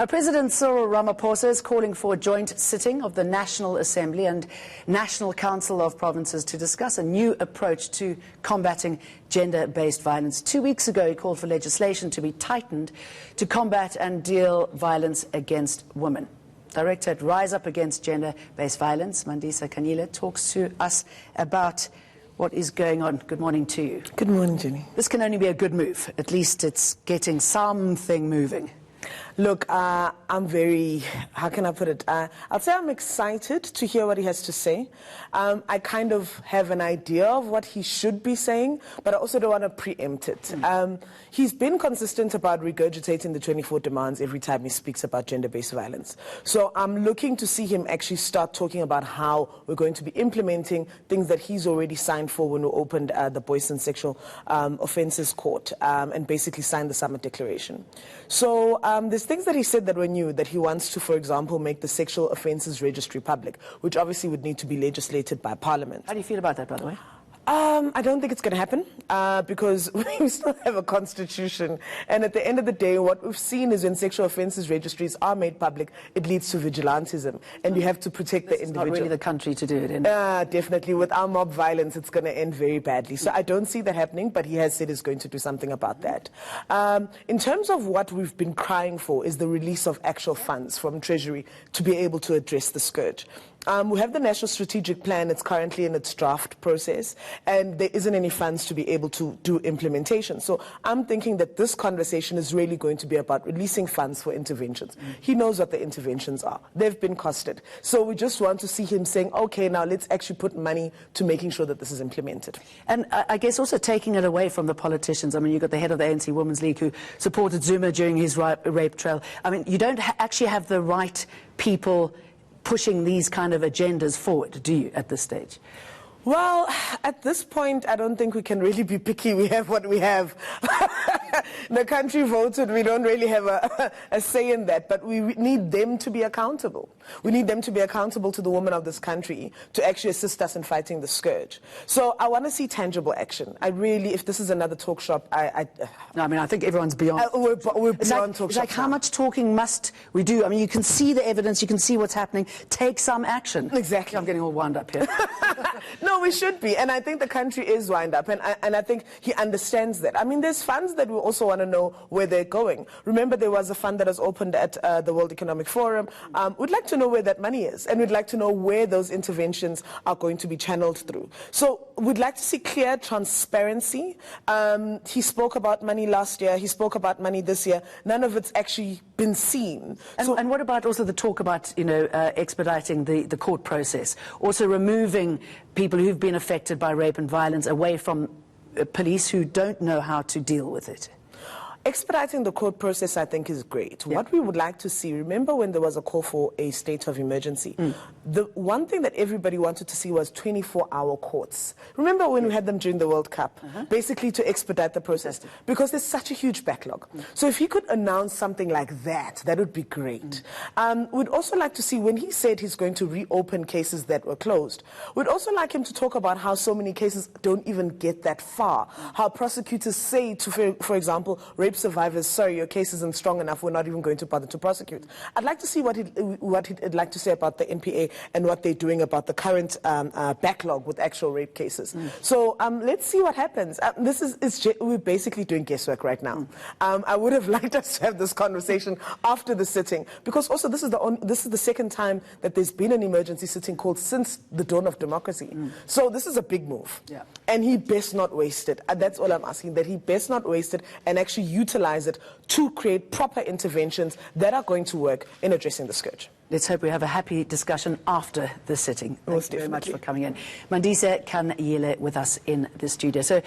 President Cyril Ramaphosa is calling for a joint sitting of the National Assembly and National Council of Provinces to discuss a new approach to combating gender-based violence. 2 weeks ago, he called for legislation to be tightened to combat and deal violence against women. Director at Rise Up Against Gender-Based Violence, Mandisa Kanyile, talks to us about what is going on. Good morning to you. Good morning, Jenny. This can only be a good move. At least it's getting something moving. Look, I'm very, how can I put it? I'll say I'm excited to hear what he has to say. I kind of have an idea of what he should be saying, but I also don't want to preempt it. He's been consistent about regurgitating the 24 demands every time he speaks about gender-based violence. So I'm looking to see him actually start talking about how we're going to be implementing things that he's already signed for when we opened the Boys and Sexual Offences Court and basically signed the Summit Declaration. So there's things that he said that were new, that he wants to, for example, make the Sexual Offences Registry public, which obviously would need to be legislated by Parliament. How do you feel about that, by the way? I don't think it's going to happen because we still have a constitution. And at the end of the day, what we've seen is when sexual offences registries are made public, it leads to vigilantism. And you have to protect the individual. It's not really the country to do it in. Definitely. With our mob violence, it's going to end very badly. So I don't see that happening, but he has said he's going to do something about that. In terms of what we've been crying for is the release of actual funds from Treasury to be able to address the scourge. We have the National Strategic Plan. It's currently in its draft process, and there isn't any funds to be able to do implementation. So I'm thinking that this conversation is really going to be about releasing funds for interventions. He knows what the interventions are. They've been costed. So we just want to see him saying, okay, now let's actually put money to making sure that this is implemented. And I guess also taking it away from the politicians. I mean, you've got the head of the ANC Women's League who supported Zuma during his rape trial. I mean, you don't actually have the right people pushing these kind of agendas forward, do you, at this stage? Well, at this point, I don't think we can really be picky. We have what we have. The country voted. We don't really have a say in that, but we need them to be accountable. We need them to be accountable to the women of this country to actually assist us in fighting the scourge. So I want to see tangible action. I really, if this is another talk shop, No, I mean, I think everyone's beyond. We're beyond talk shop. It's like, how much talking must we do? I mean, you can see the evidence, you can see what's happening. Take some action. Exactly. I'm getting all wound up here. No, we should be, and I think the country is wind up, and I think he understands that. I mean, there's funds that we also want to know where they're going. Remember, there was a fund that was opened at the World Economic Forum. We'd like to know where that money is, and we'd like to know where those interventions are going to be channeled through. So we'd like to see clear transparency. He spoke about money last year. He spoke about money this year. None of it's actually been seen. And what about also the talk about, you know, expediting the court process, also removing people who've been affected by rape and violence away from police who don't know how to deal with it? Expediting the court process, I think, is great. Yeah. What we would like to see, remember when there was a call for a state of emergency, the one thing that everybody wanted to see was 24-hour courts. Remember when we had them during the World Cup, basically to expedite the process, because there's such a huge backlog. So if he could announce something like that, that would be great. We'd also like to see, when he said he's going to reopen cases that were closed, we'd also like him to talk about how so many cases don't even get that far, how prosecutors say to, for example, rape survivors, sorry, your case isn't strong enough, we're not even going to bother to prosecute. I'd like to see what he'd like to say about the NPA and what they're doing about the current backlog with actual rape cases. So let's see what happens. We're basically doing guesswork right now. I would have liked us to have this conversation after the sitting, because also this is the second time that there's been an emergency sitting called since the dawn of democracy. So this is a big move. Yeah. And he best not waste it. And that's all I'm asking, that he best not waste it and actually utilize it to create proper interventions that are going to work in addressing the scourge. Let's hope we have a happy discussion after the sitting. Thank you very much for coming in. Mandisa Kanyile with us in the studio. So.